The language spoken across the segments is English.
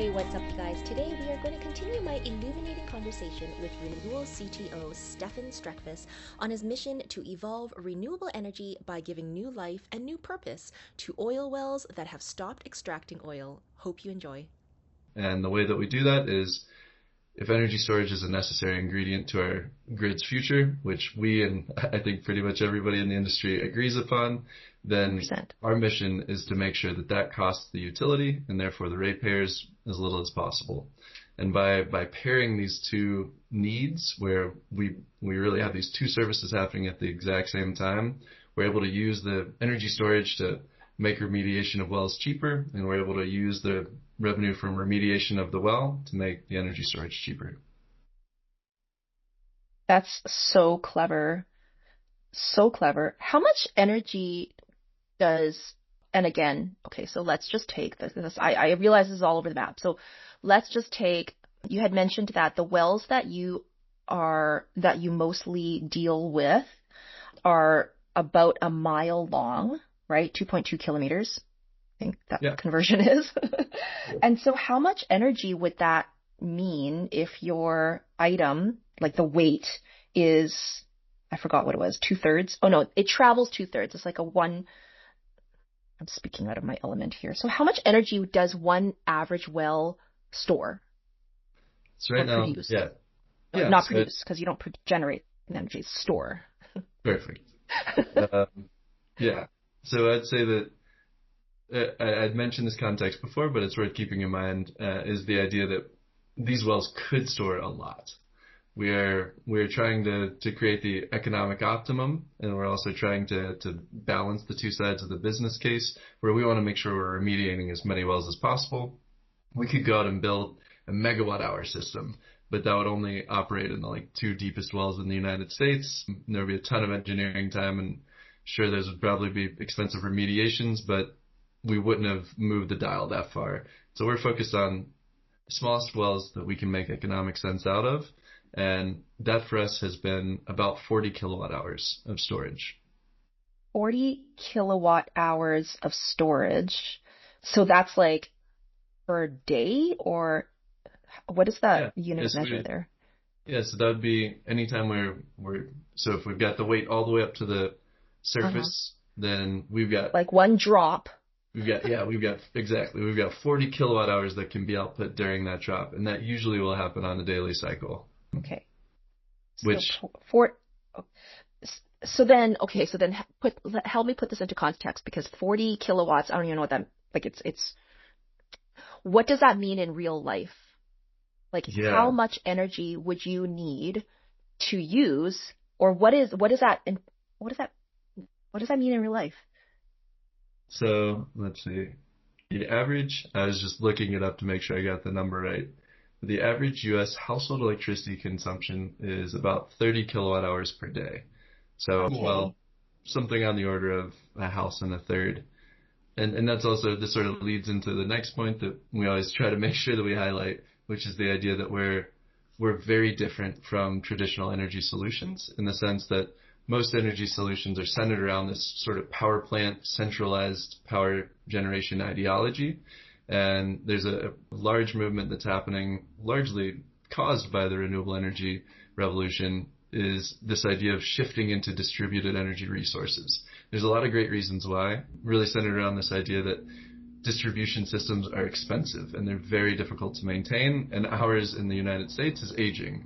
Hey, what's up, you guys? Today we are going to continue my illuminating conversation with Renewell CTO Stefan Streckfus on his mission to evolve renewable energy by giving new life and new purpose to oil wells that have stopped extracting oil. Hope you enjoy. And the way that we do that is if energy storage is a necessary ingredient to our grid's future, which we and I think pretty much everybody in the industry agrees upon, then 100%. Our mission is to make sure that that costs the utility and therefore the ratepayers as little as possible. And by pairing these two needs, where we really have these two services happening at the exact same time, we're able to use the energy storage to make remediation of wells cheaper, and we're able to use the revenue from remediation of the well to make the energy storage cheaper. That's so clever. So clever. How much energy does, and again, okay, so let's just take this. I realize this is all over the map. So let's just take, you had mentioned that the wells that you mostly deal with are about a mile long, right? 2.2 kilometers. I think that conversion is. And so how much energy would that mean if your item, like the weight, is, I forgot what it was, 2/3? Oh no, it travels 2/3. It's like I'm speaking out of my element here. So how much energy does one average well store? So right now, produce? Yeah. Not produce, because you don't generate energy, store. Perfect. Yeah. So I'd say that I'd mentioned this context before, but it's worth keeping in mind, is the idea that these wells could store a lot. We're trying to create the economic optimum, and we're also trying to balance the two sides of the business case, where we want to make sure we're remediating as many wells as possible. We could go out and build a megawatt hour system, but that would only operate in the two deepest wells in the United States. There would be a ton of engineering time, and sure, those would probably be expensive remediations, but we wouldn't have moved the dial that far. So we're focused on the smallest wells that we can make economic sense out of. And that for us has been about 40 kilowatt hours of storage. 40 kilowatt hours of storage. So that's like per day, or what is that unit measure there? Yeah, so that would be anytime so if we've got the weight all the way up to the surface, then we've got like one drop. We've got 40 kilowatt hours that can be output during that drop, and that usually will happen on a daily cycle. Okay. So help me put this into context, because 40 kilowatts, I don't even know what that, it's what does that mean in real life? How much energy would you need to use, or what does that mean in real life? So let's see. The average, I was just looking it up to make sure I got the number right. The average U.S. household electricity consumption is about 30 kilowatt hours per day. So, something on the order of a house and a third. And that's also, this sort of leads into the next point that we always try to make sure that we highlight, which is the idea that we're very different from traditional energy solutions, in the sense that most energy solutions are centered around this sort of power plant, centralized power generation ideology. And there's a large movement that's happening, largely caused by the renewable energy revolution, is this idea of shifting into distributed energy resources. There's a lot of great reasons why, really centered around this idea that distribution systems are expensive and they're very difficult to maintain, and ours in the United States is aging.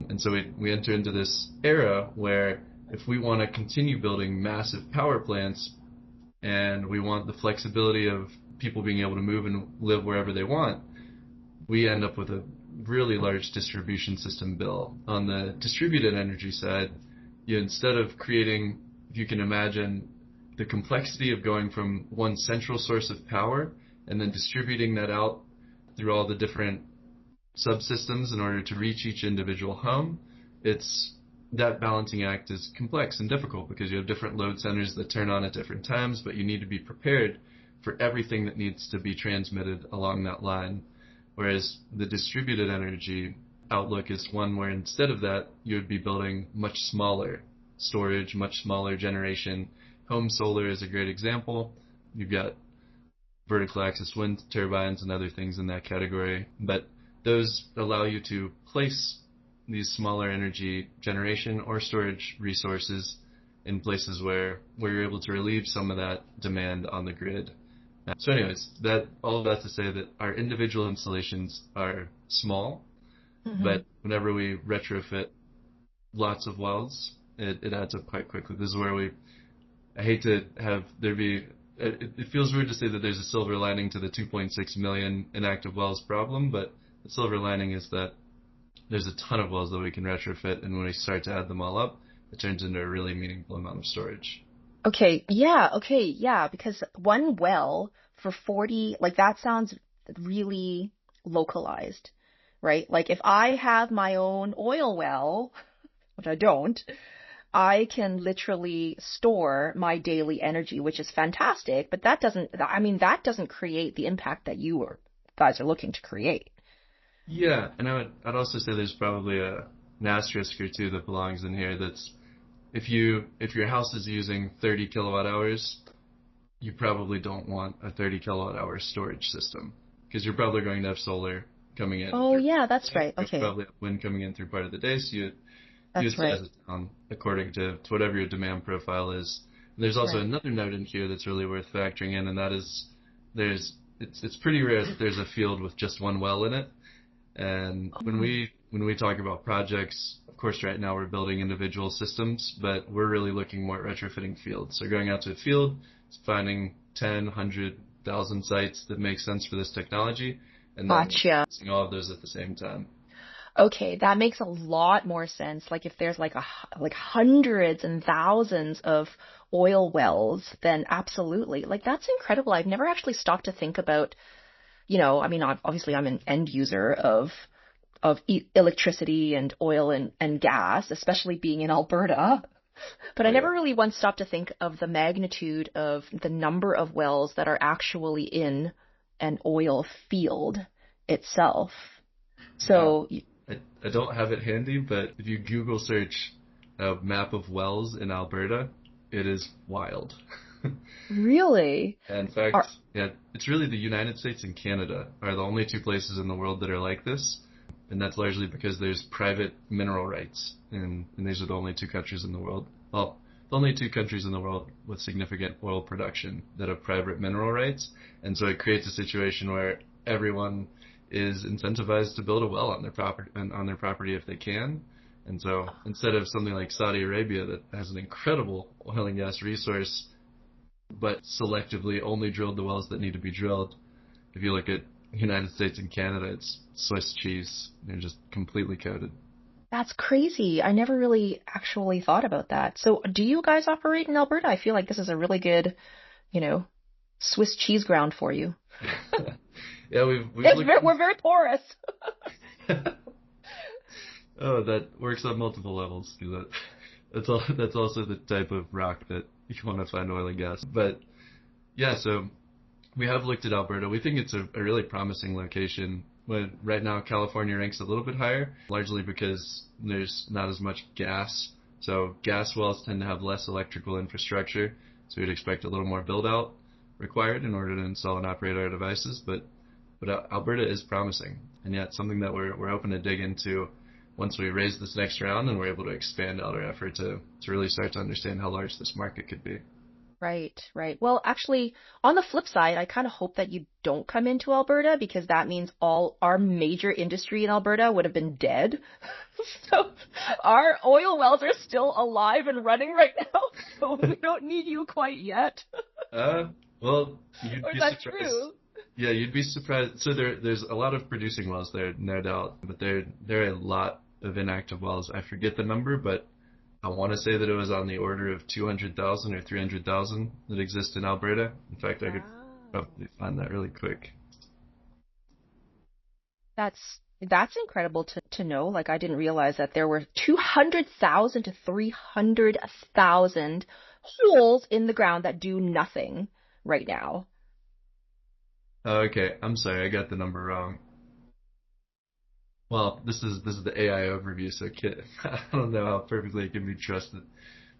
And so we enter into this era where if we want to continue building massive power plants and we want the flexibility of people being able to move and live wherever they want, we end up with a really large distribution system bill. On the distributed energy side, instead of creating, if you can imagine, the complexity of going from one central source of power and then distributing that out through all the different subsystems in order to reach each individual home, that balancing act is complex and difficult because you have different load centers that turn on at different times, but you need to be prepared for everything that needs to be transmitted along that line. Whereas the distributed energy outlook is one where instead of that, you would be building much smaller storage, much smaller generation. Home solar is a great example. You've got vertical axis wind turbines and other things in that category. But those allow you to place these smaller energy generation or storage resources in places where you're able to relieve some of that demand on the grid. So anyways, all of that to say that our individual installations are small, but whenever we retrofit lots of wells, it adds up quite quickly. This is where I hate to have there be, it feels weird to say that there's a silver lining to the 2.6 million inactive wells problem, but the silver lining is that there's a ton of wells that we can retrofit, and when we start to add them all up, it turns into a really meaningful amount of storage. Okay, yeah, because one well for 40, like that sounds really localized, right? Like if I have my own oil well, which I don't, I can literally store my daily energy, which is fantastic, but that doesn't create the impact that you guys are looking to create. Yeah, and I'd also say there's probably an asterisk or two that belongs in here. That's if your house is using 30 kilowatt hours, you probably don't want a 30 kilowatt hour storage system because you're probably going to have solar coming in. Oh yeah, that's right. Okay. You'll probably have wind coming in through part of the day, so you size it down according to whatever your demand profile is. There's also another note in here that's really worth factoring in, and that is it's pretty rare that there's a field with just one well in it. And when we talk about projects, of course, right now we're building individual systems, but we're really looking more at retrofitting fields. So going out to a field, finding 10, 100,000 sites that make sense for this technology, and then using all of those at the same time. Okay, that makes a lot more sense. Like if there's like hundreds and thousands of oil wells, then absolutely. Like that's incredible. I've never actually stopped to think about, I mean, obviously I'm an end user of electricity and oil and gas, especially being in Alberta. But I never really once stopped to think of the magnitude of the number of wells that are actually in an oil field itself. So I don't have it handy, but if you Google search a map of wells in Alberta, it is wild. Really? And in fact, it's really the United States and Canada are the only two places in the world that are like this. And that's largely because there's private mineral rights. And these are the only two countries in the world. Well, the only two countries in the world with significant oil production that have private mineral rights. And so it creates a situation where everyone is incentivized to build a well on their property if they can. And so instead of something like Saudi Arabia that has an incredible oil and gas resource, but selectively only drilled the wells that need to be drilled, if you look at the United States and Canada, it's Swiss cheese. They're just completely coated. That's crazy. I never really actually thought about that. So do you guys operate in Alberta? I feel like this is a really good, Swiss cheese ground for you. Yeah, we're very porous. Oh, that works on multiple levels. That's also the type of rock that you want to find oil and gas. But yeah, so we have looked at Alberta. We think it's a really promising location. But right now, California ranks a little bit higher, largely because there's not as much gas. So gas wells tend to have less electrical infrastructure. So we'd expect a little more build out required in order to install and operate our devices. But Alberta is promising, and yet something that we're open to dig into once we raise this next round and we're able to expand out our effort to really start to understand how large this market could be. Right. Well, actually, on the flip side, I kind of hope that you don't come into Alberta because that means all our major industry in Alberta would have been dead. So our oil wells are still alive and running right now, so we don't need you quite yet. Well, you'd be surprised. True? Yeah, you'd be surprised. So there's a lot of producing wells there, no doubt, but there are a lot of inactive wells. I forget the number, but I want to say that it was on the order of 200,000 or 300,000 that exist in Alberta. In fact, I could probably find that really quick. That's incredible to know. Like, I didn't realize that there were 200,000 to 300,000 holes in the ground that do nothing right now. Okay, I'm sorry, I got the number wrong. Well, this is the AI overview, so I don't know how perfectly it can be trusted.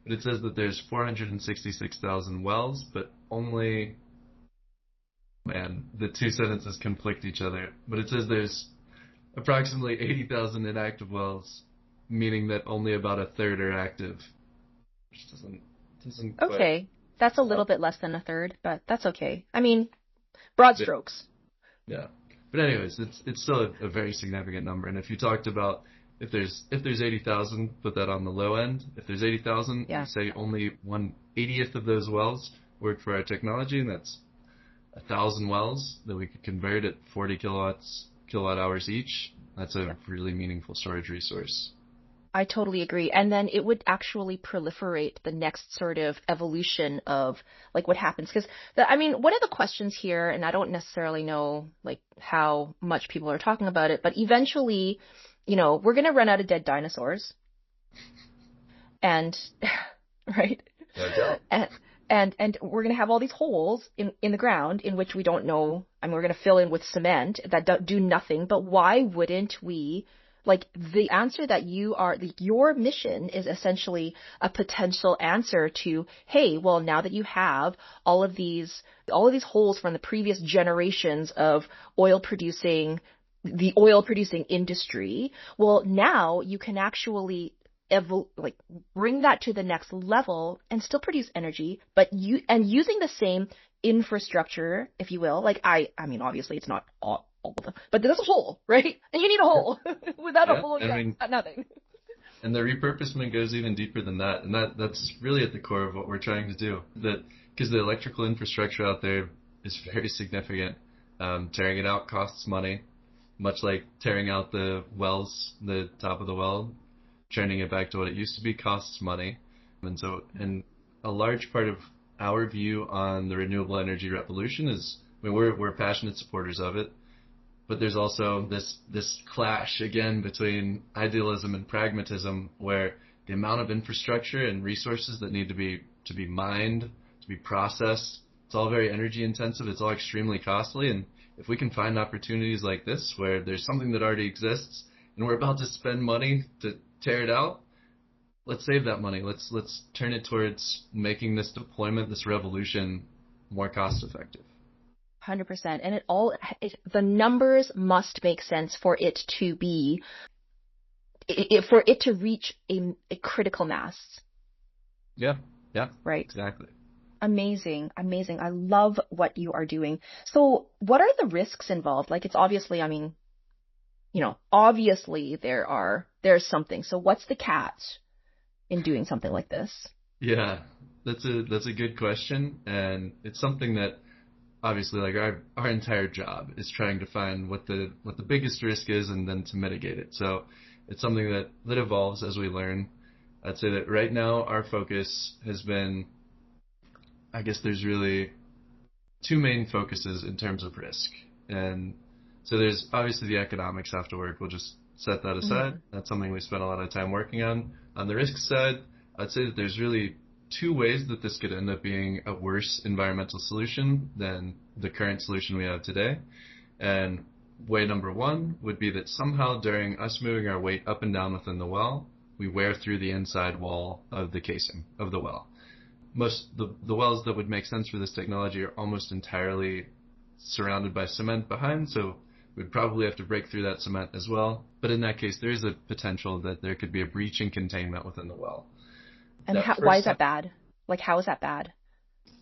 But it says that there's 466,000 wells, but only Man, the two sentences conflict each other, but it says there's approximately 80,000 inactive wells, meaning that only about a third are active, which doesn't quite. Okay, that's a little bit less than a third, but that's okay. I mean, broad strokes. Yeah, but anyways, it's still a very significant number. And if you talked about if there's 80,000, put that on the low end. If there's 80,000, you say only 1/80th of those wells work for our technology, and that's 1,000 wells that we could convert at 40 kilowatt hours each. That's a really meaningful storage resource. I totally agree. And then it would actually proliferate the next sort of evolution of like what happens. Because, one of the questions here, and I don't necessarily know like how much people are talking about it, but eventually, we're going to run out of dead dinosaurs. And, right? Okay. And we're going to have all these holes in the ground in which we don't know. We're going to fill in with cement that do nothing. But why wouldn't we, like the answer that your mission is essentially a potential answer to, hey, well, now that you have all of these holes from the previous generations of the oil producing industry, well, now you can actually bring that to the next level and still produce energy, but using the same infrastructure, if you will. Like obviously it's not all of them, but there's a hole, right? And you need a hole. Without a hole, you got nothing. And the repurposement goes even deeper than that, and that's really at the core of what we're trying to do. That because the electrical infrastructure out there is very significant. Tearing it out costs money, much like tearing out the wells, the top of the well. Turning it back to what it used to be costs money. And a large part of our view on the renewable energy revolution is, we're passionate supporters of it, but there's also this clash again between idealism and pragmatism, where the amount of infrastructure and resources that need to be mined, to be processed, it's all very energy intensive, it's all extremely costly. And if we can find opportunities like this where there's something that already exists and we're about to spend money to tear it out, let's save that money. Let's turn it towards making this deployment, this revolution, more cost effective. 100%. And the numbers must make sense for it to reach a critical mass. Yeah. Right. Exactly. Amazing. I love what you are doing. So what are the risks involved? Like, it's obviously, obviously there's something. So what's the catch in doing something like this? Yeah, that's a good question. And it's something that obviously, like, our entire job is trying to find what the biggest risk is and then to mitigate it. So it's something that evolves as we learn. I'd say that right now our focus has been, I guess there's really two main focuses in terms of risk. And so there's obviously the economics have to work. We'll just set that aside. Mm-hmm. That's something we spent a lot of time working on. On the risk side, I'd say that there's really two ways that this could end up being a worse environmental solution than the current solution we have today. And way number one would be that somehow during us moving our weight up and down within the well, we wear through the inside wall of the casing of the well. Most the wells that would make sense for this technology are almost entirely surrounded by cement behind, so we'd probably have to break through that cement as well. But in that case, there is a potential that there could be a breach in containment within the well. And why is that bad? Like, how is that bad?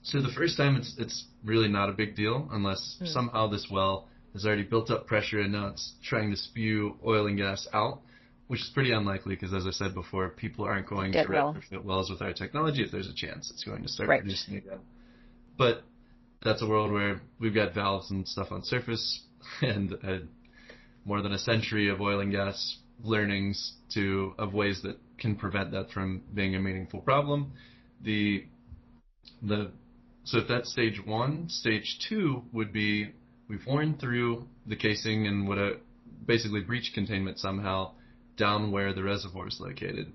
So the first time, it's really not a big deal unless somehow this well has already built up pressure and now it's trying to spew oil and gas out, which is pretty unlikely because, as I said before, people aren't going to retrofit wells with our technology. If there's a chance, it's going to start producing again. But that's a world where we've got valves and stuff on surface and more than a century of oil and gas learnings of ways that can prevent that from being a meaningful problem. So if that's stage one, stage two would be we've worn through the casing and would basically breach containment somehow down where the reservoir is located.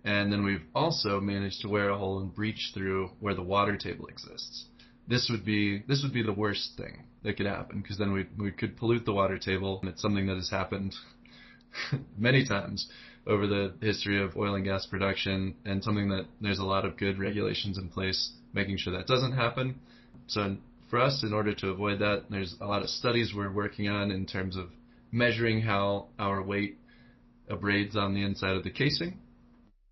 And then we've also managed to wear a hole and breach through where the water table exists. This would be the worst thing that could happen, because then we could pollute the water table, and it's something that has happened many times over the history of oil and gas production, and something that there's a lot of good regulations in place making sure that doesn't happen. So for us, in order to avoid that, there's a lot of studies we're working on in terms of measuring how our weight abrades on the inside of the casing.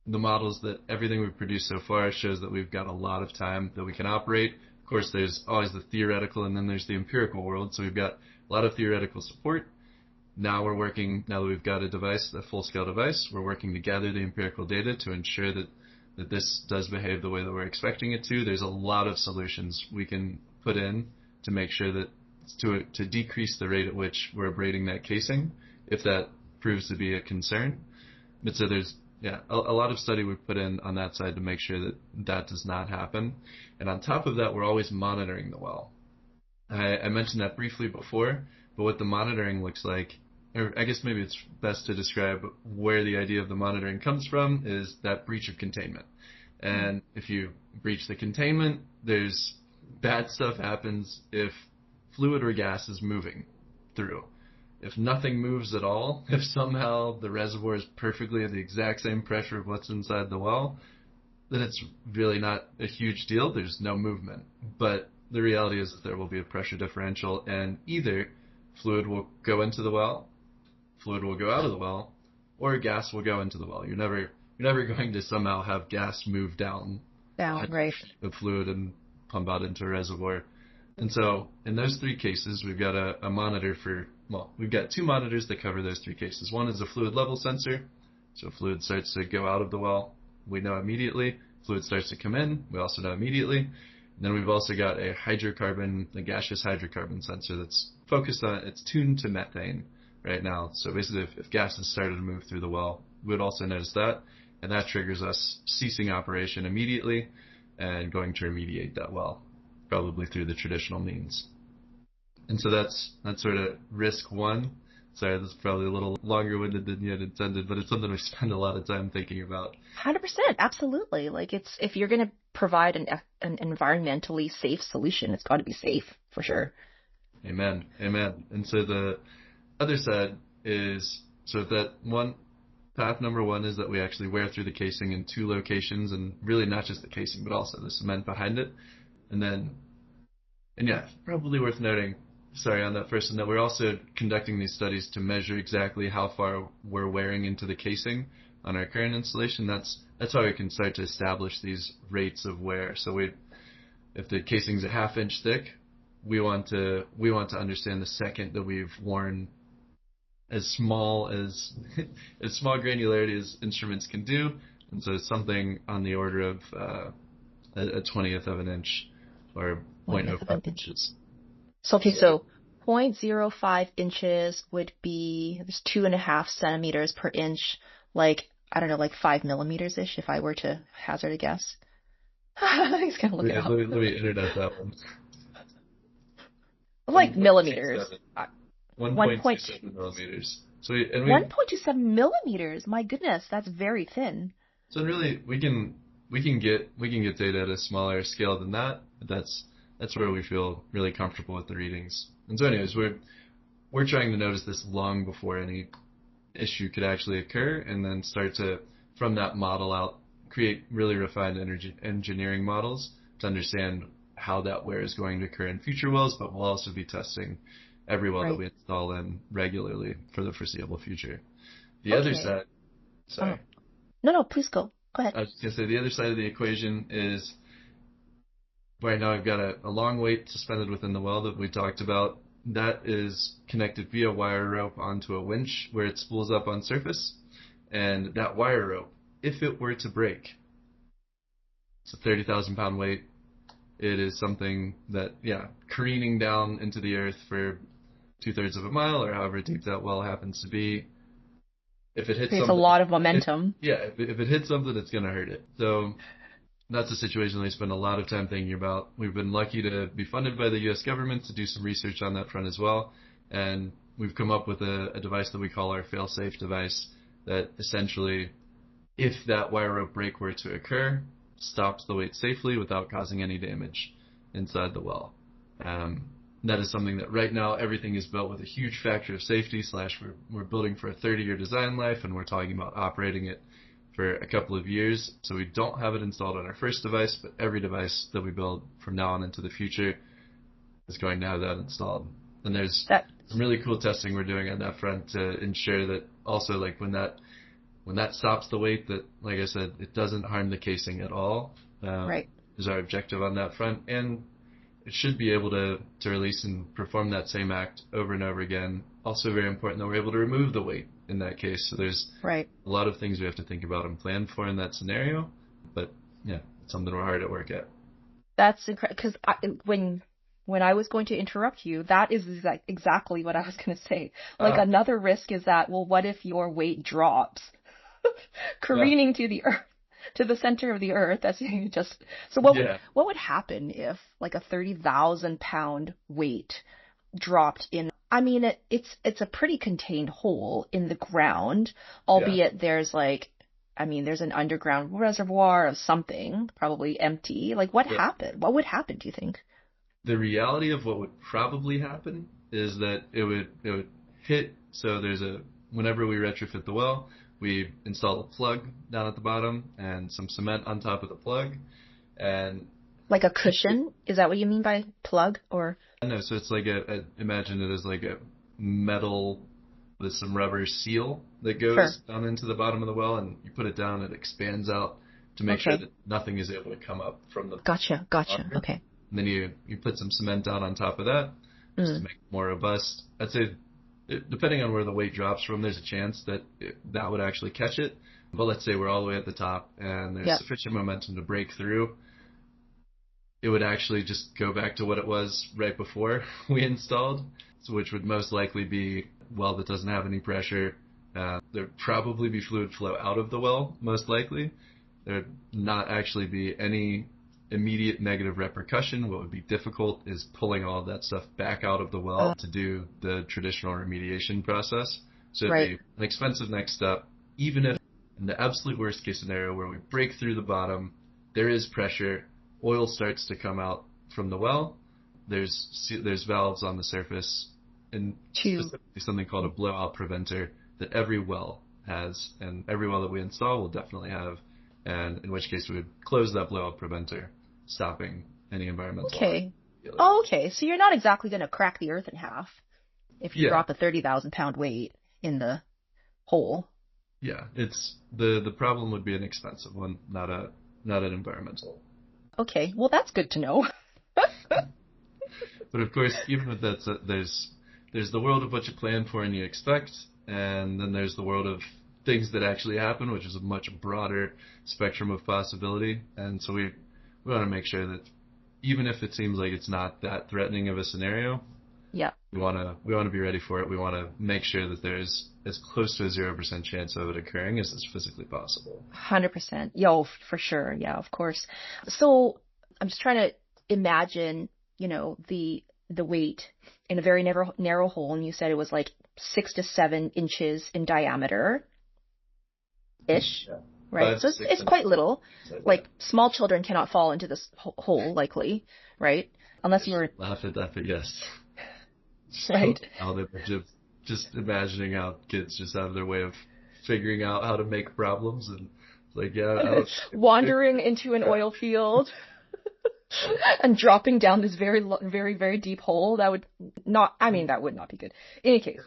The models that everything we've produced so far shows that we've got a lot of time that we can operate. Of course, there's always the theoretical and then there's the empirical world. So we've got a lot of theoretical support. Now that we've got a device, a full-scale device, we're working to gather the empirical data to ensure that this does behave the way that we're expecting it to. There's a lot of solutions we can put in to make sure that to decrease the rate at which we're abrading that casing, if that proves to be a concern. But so there's a lot of study we've put in on that side to make sure that that does not happen. And on top of that, we're always monitoring the well. I mentioned that briefly before, but what the monitoring looks like, or I guess maybe it's best to describe where the idea of the monitoring comes from, is that breach of containment. And if you breach the containment, there's bad stuff happens if fluid or gas is moving through. If nothing moves at all, if somehow the reservoir is perfectly at the exact same pressure of what's inside the well, then it's really not a huge deal. There's no movement. But the reality is that there will be a pressure differential, and either fluid will go into the well, fluid will go out of the well, or gas will go into the well. You're never going to somehow have gas move down right, the fluid and pump out into a reservoir. And so in those three cases, we've got a monitor we've got two monitors that cover those three cases. One is a fluid level sensor. So if fluid starts to go out of the well, we know immediately. Fluid starts to come in, we also know immediately. And then we've also got a gaseous hydrocarbon sensor that's it's tuned to methane right now. So basically if gases started to move through the well, we would also notice that. And that triggers us ceasing operation immediately and going to remediate that well, probably through the traditional means. And so that's sort of risk one. Sorry, this is probably a little longer-winded than you had intended, but it's something we spend a lot of time thinking about. 100%, absolutely. Like if you're going to provide an environmentally safe solution, it's got to be safe for sure. Amen. And so the other side is, so that path number one is that we actually wear through the casing in two locations, and really not just the casing, but also the cement behind it. And probably worth noting, on that first, and that we're also conducting these studies to measure exactly how far we're wearing into the casing on our current installation. That's how we can start to establish these rates of wear. So if the casing's a half-inch thick, we want to understand the second that we've worn as small granularity as instruments can do, and so something on the order of a 20th of an inch or 0.05 inches. So 0.05 inches would be, there's 2.5 centimeters per inch, like 5 millimeters ish, if I were to hazard a guess. He's gonna look it up. Let me internet that one. Like millimeters. 1.27 millimeters. So 1.27 millimeters. My goodness, that's very thin. So really, we can get data at a smaller scale than that. But that's where we feel really comfortable with the readings. And so, anyways, we're trying to notice this long before any issue could actually occur, and then start to, from that model out, create really refined energy engineering models to understand how that wear is going to occur in future wells. But we'll also be testing every well that we install in regularly for the foreseeable future. The other side, sorry. No, please go. Go ahead. I was just going to say, the other side of the equation is, right now I've got a long weight suspended within the well that we talked about. That is connected via wire rope onto a winch where it spools up on surface. And that wire rope, if it were to break, it's a 30,000 pound weight. It is something that, careening down into the earth for 2/3 of a mile, or however deep that well happens to be, if it hits something, a lot of momentum. If it hits something, it's going to hurt it. So that's a situation we spend a lot of time thinking about. We've been lucky to be funded by the U.S. government to do some research on that front as well. And we've come up with a device that we call our fail-safe device that essentially, if that wire rope break were to occur, stops the weight safely without causing any damage inside the well. That is something that right now everything is built with a huge factor of safety / we're building for a 30-year design life, and we're talking about operating it for a couple of years. So we don't have it installed on our first device, but every device that we build from now on into the future is going to have that installed. And there's some really cool testing we're doing on that front to ensure that also like when that stops the weight, that, like I said, it doesn't harm the casing at all. Right. Is our objective on that front. And it should be able to release and perform that same act over and over again. Also very important that we're able to remove the weight in that case. So there's a lot of things we have to think about and plan for in that scenario. But yeah, it's something we're hard at work at. That's incredible. Because when I was going to interrupt you, that is exactly what I was going to say. Like another risk is that, well, what if your weight drops, careening to the earth, to the center of the earth? That's just so. What would happen if like a 30,000 pound weight dropped in? I mean, it's a pretty contained hole in the ground, albeit there's there's an underground reservoir of something, probably empty. Like what happened? What would happen, do you think? The reality of what would probably happen is that it would hit. So whenever we retrofit the well, we install a plug down at the bottom and some cement on top of the plug, and like a cushion. Is that what you mean by plug? Or no? So it's like imagine it as like a metal with some rubber seal that goes down into the bottom of the well, and you put it down, it expands out to make sure that nothing is able to come up from the Gotcha. water. Okay. And then you put some cement down on top of that just to make it more robust. I'd say, depending on where the weight drops from, there's a chance that that would actually catch it. But let's say we're all the way at the top and there's sufficient momentum to break through. It would actually just go back to what it was right before we installed, which would most likely be well that doesn't have any pressure. There'd probably be fluid flow out of the well, most likely. There'd not actually be any immediate negative repercussion. What would be difficult is pulling all of that stuff back out of the well to do the traditional remediation process. So it'd be an expensive next step, even if in the absolute worst case scenario where we break through the bottom, there is pressure, oil starts to come out from the well, there's valves on the surface, and specifically something called a blowout preventer that every well has, and every well that we install will definitely have, and in which case we would close that blowout preventer, stopping any environmental harm. Okay. So you're not exactly going to crack the earth in half if you drop a 30,000 pound weight in the hole. Yeah, it's the problem would be an expensive one, not an environmental. Okay, well that's good to know. But of course, even with that, there's the world of what you plan for and you expect, and then there's the world of things that actually happen, which is a much broader spectrum of possibility. And so we want to make sure that even if it seems like it's not that threatening of a scenario, we want to be ready for it. We want to make sure that there's as close to a 0% chance of it occurring as is physically possible. 100%. Yo, for sure. Yeah, of course. So I'm just trying to imagine, the weight in a very narrow hole, and you said it was like 6 to 7 inches in diameter ish. Yeah. Right. So it's quite little. Like small children cannot fall into this hole, likely, right? Unless you were laugh at that, but yes. Right. Just imagining how kids just have their way of figuring out how to make problems, and like wandering into an oil field and dropping down this very, very, very deep hole. That would not be good. In any case,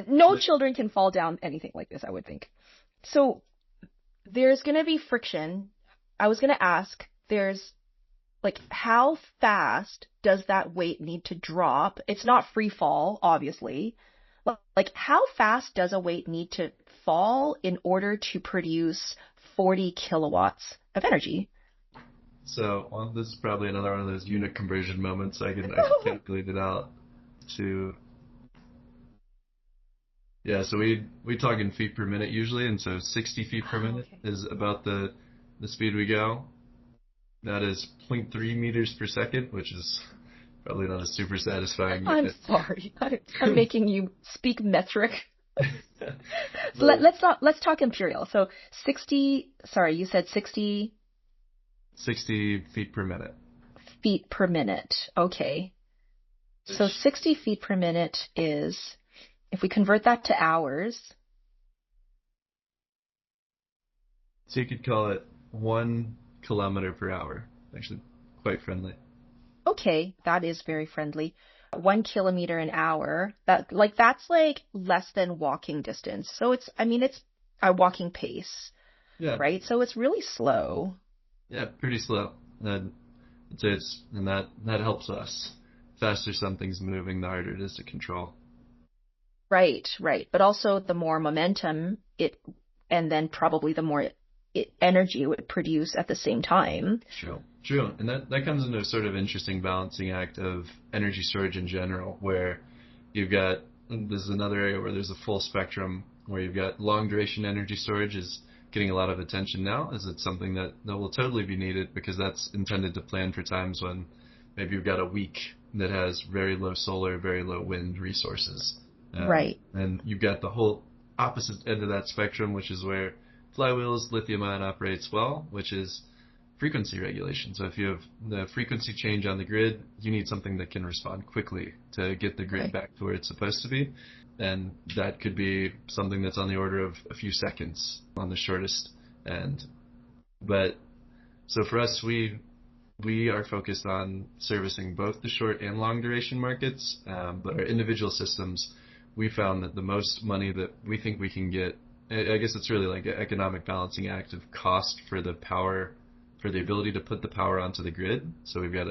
no children can fall down anything like this, I would think. So there's going to be friction. I was going to ask, how fast does that weight need to drop? It's not free fall, obviously. Like, how fast does a weight need to fall in order to produce 40 kilowatts of energy? So, this is probably another one of those unit conversion moments. I can calculate it out to. Yeah, so we talk in feet per minute usually, and so 60 feet per minute is about the speed we go. That is 0.3 meters per second, which is probably not a super satisfying unit. I'm sorry. I'm making you speak metric. So let's talk imperial. So 60, sorry, you said 60? 60 feet per minute. Feet per minute. Okay. So 60 feet per minute is, if we convert that to hours. So you could call it 1 kilometer per hour. Actually, quite friendly. Okay, that is very friendly. 1 kilometer an hour. That's like less than walking distance. So it's a walking pace, Yeah. right? So it's really slow. Yeah, pretty slow. And that helps us. Faster something's moving, the harder it is to control. Right, right. But also the more momentum and then probably the more energy it would produce at the same time. True. And that comes into a sort of interesting balancing act of energy storage in general, where this is another area where there's a full spectrum, where you've got long duration energy storage is getting a lot of attention now, as it's something that will totally be needed, because that's intended to plan for times when maybe you've got a week that has very low solar, very low wind resources. Right. And you've got the whole opposite end of that spectrum, which is where flywheels, lithium-ion operates well, which is frequency regulation. So if you have the frequency change on the grid, you need something that can respond quickly to get the grid back to where it's supposed to be. And that could be something that's on the order of a few seconds on the shortest end. But so for us, we are focused on servicing both the short and long duration markets, but our individual systems, we found that the most money that we think we can get, I guess it's really like an economic balancing act of cost for the power, for the ability to put the power onto the grid. So we've got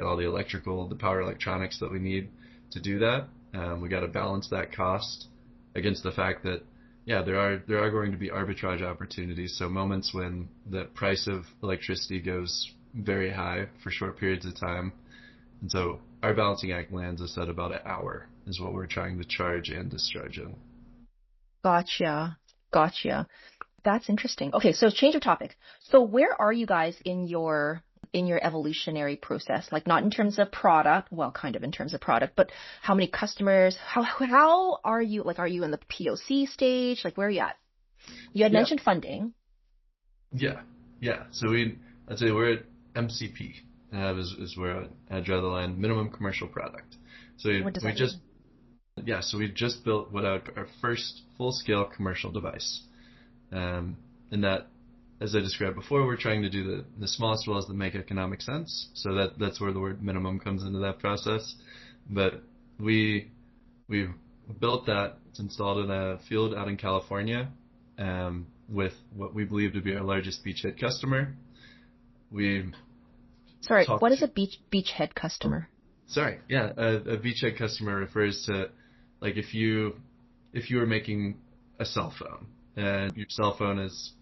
all the electrical, the power electronics that we need to do that. We got to balance that cost against the fact that, there are going to be arbitrage opportunities. So moments when the price of electricity goes very high for short periods of time. And so our balancing act lands us at about an hour is what we're trying to charge and discharge in. Gotcha. That's interesting. Okay, so change of topic. So where are you guys in your evolutionary process? Like, not in terms of product, well, kind of in terms of product, but how many customers, how are you, like, are you in the POC stage? Like, where are you at? You had mentioned funding. Yeah. So I'd say we're at MCP, is where I draw the line, minimum commercial product. So what does that mean? So we just built our first full-scale commercial device. And that, as I described before, we're trying to do the smallest wells that make economic sense. So that's where the word minimum comes into that process. But we've built that. It's installed in a field out in California, with what we believe to be our largest beachhead customer. What is a beachhead customer? A beachhead customer refers to, like, if you were making a cell phone and your cell phone is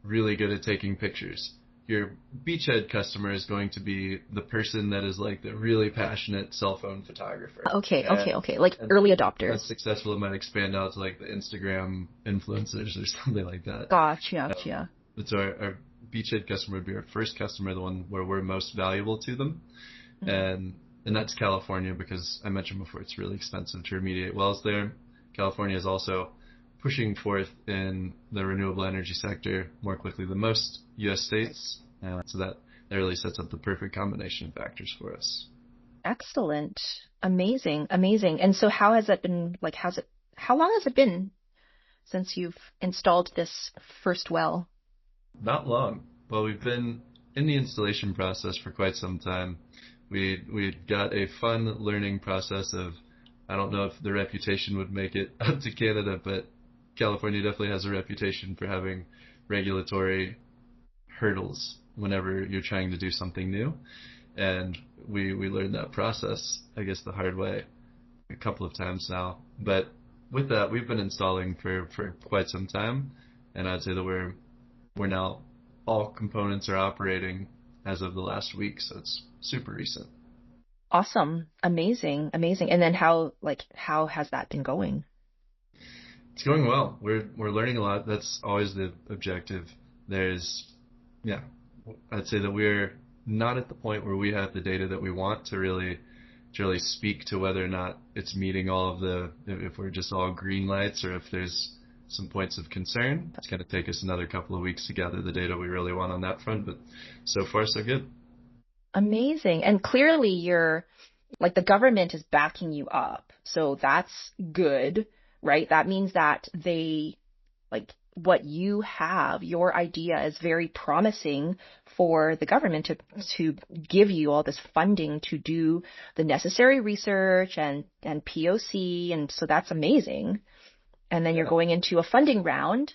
really good at taking pictures, your beachhead customer is going to be the person that is like the really passionate cell phone photographer. Okay. Like early adopters. That's successful. It might expand out to like the Instagram influencers or something like that. Gotcha. So our beachhead customer would be our first customer, the one where we're most valuable to them. Mm-hmm. And that's California, because I mentioned before it's really expensive to remediate wells there. California is also pushing forth in the renewable energy sector more quickly than most U.S. states. So that really sets up the perfect combination of factors for us. Excellent. Amazing. And so how has that been, like, how long has it been since you've installed this first well? Not long. Well, we've been in the installation process for quite some time. We got a fun learning process of, I don't know if the reputation would make it up to Canada, but California definitely has a reputation for having regulatory hurdles whenever you're trying to do something new. And we learned that process, I guess, the hard way a couple of times now. But with that, we've been installing for quite some time. And I'd say that we're now, all components are operating as of the last week. So it's super recent. Awesome. Amazing. And then how has that been going? It's going well. We're learning a lot. That's always the objective. I'd say that we're not at the point where we have the data that we want to really speak to whether or not it's meeting all of if we're just all green lights or if there's some points of concern. It's going to take us another couple of weeks to gather the data we really want on that front, but so far so good. Amazing. And clearly the government is backing you up. So that's good, right? That means that they, like, what you have, your idea is very promising for the government to give you all this funding to do the necessary research and POC. And so that's amazing. And then you're going into a funding round.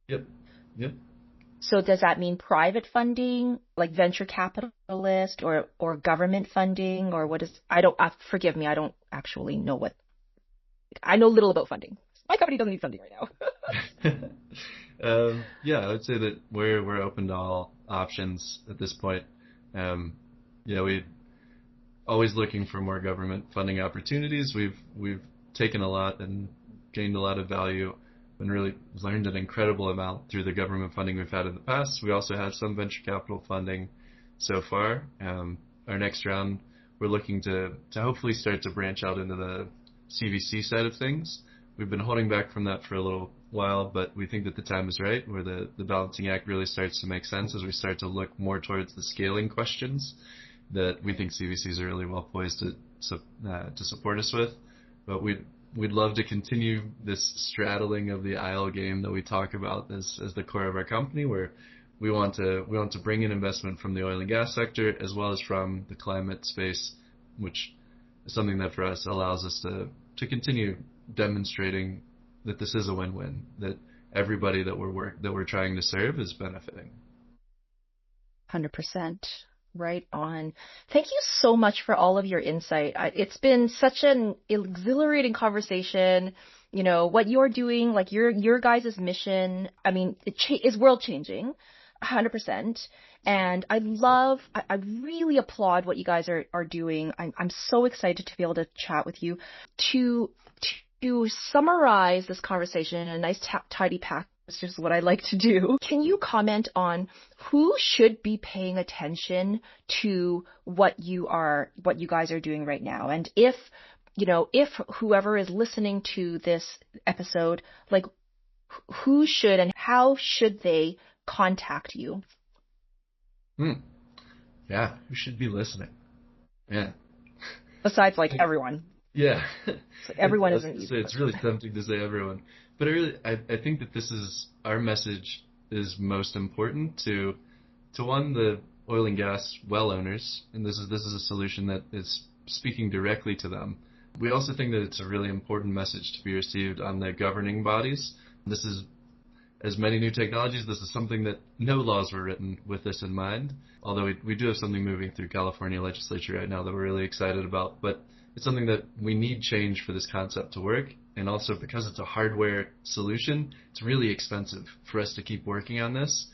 Yep. So does that mean private funding, like venture capitalist or government funding, or what is, forgive me, I don't actually know I know little about funding. My company doesn't need funding right now. Yeah, I would say that we're open to all options at this point. We're always looking for more government funding opportunities. We've taken a lot and gained a lot of value and really learned an incredible amount through the government funding we've had in the past. We also have some venture capital funding so far. Our next round, we're looking to hopefully start to branch out into the CVC side of things. We've been holding back from that for a little while, but we think that the time is right, where the balancing act really starts to make sense as we start to look more towards the scaling questions that we think CVCs are really well poised to support us with. But we'd love to continue this straddling of the aisle game that we talk about as the core of our company, where we want to bring in investment from the oil and gas sector as well as from the climate space, which is something that for us allows us to continue demonstrating that this is a win-win, that everybody that we're trying to serve is benefiting. 100%. Right on. Thank you so much for all of your insight. It's been such an exhilarating conversation. You know, what you're doing, like your guys' mission, I mean, is world changing, 100%. And I really applaud what you guys are doing. I'm so excited to be able to chat with you. To summarize this conversation in a nice tidy pack, it's just what I like to do. Can you comment on who should be paying attention to what you guys are doing right now? And if whoever is listening to this episode, like who should and how should they contact you? Yeah, who should be listening? Yeah. Besides everyone. Yeah. So everyone isn't. It's really tempting to say everyone. But I think that our message is most important to one, the oil and gas well owners, and this is a solution that is speaking directly to them. We also think that it's a really important message to be received on the governing bodies. This is, as many new technologies, this is something that no laws were written with this in mind, although we do have something moving through California legislature right now that we're really excited about. But it's something that we need change for this concept to work. And also because it's a hardware solution, it's really expensive for us to keep working on this,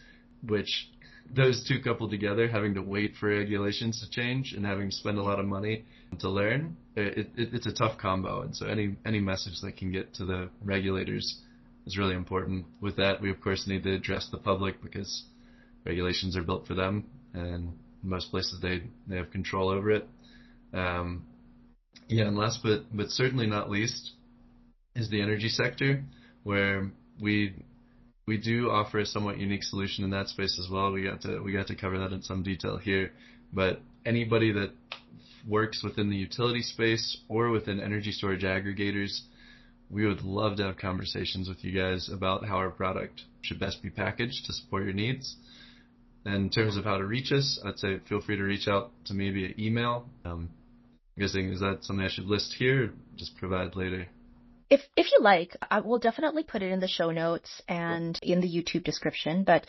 which those two coupled together, having to wait for regulations to change and having to spend a lot of money to learn, it's a tough combo. And so any message that can get to the regulators is really important. With that, we of course need to address the public because regulations are built for them, and in most places they have control over it. And last but certainly not least is the energy sector, where we do offer a somewhat unique solution in that space as well. We got to cover that in some detail here, but anybody that works within the utility space or within energy storage aggregators, we would love to have conversations with you guys about how our product should best be packaged to support your needs. And in terms of how to reach us, I'd say feel free to reach out to me via email. I'm guessing, is that something I should list here or just provide later? If you like, I will definitely put it in the show notes and in the YouTube description. But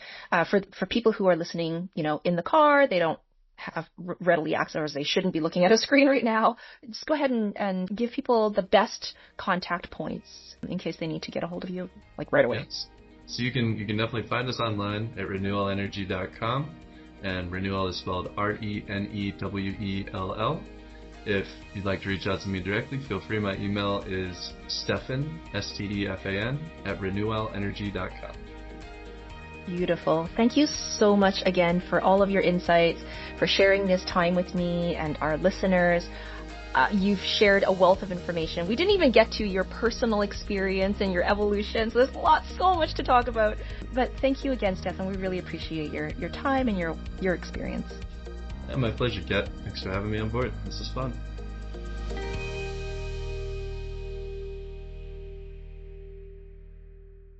for people who are listening, in the car, they don't have readily access, or they shouldn't be looking at a screen right now. Just go ahead and give people the best contact points in case they need to get a hold of you right away. Yes. So you can definitely find us online at renewellenergy.com, and Renewell is spelled Renewell. If you'd like to reach out to me directly, feel free. My email is Stefan, Stefan, at renewellenergy.com. Beautiful. Thank you so much again for all of your insights, for sharing this time with me and our listeners. You've shared a wealth of information. We didn't even get to your personal experience and your evolution, so there's so much to talk about. But thank you again, Stefan. We really appreciate your time and your experience. Yeah, my pleasure, Kat. Thanks for having me on board. This was fun.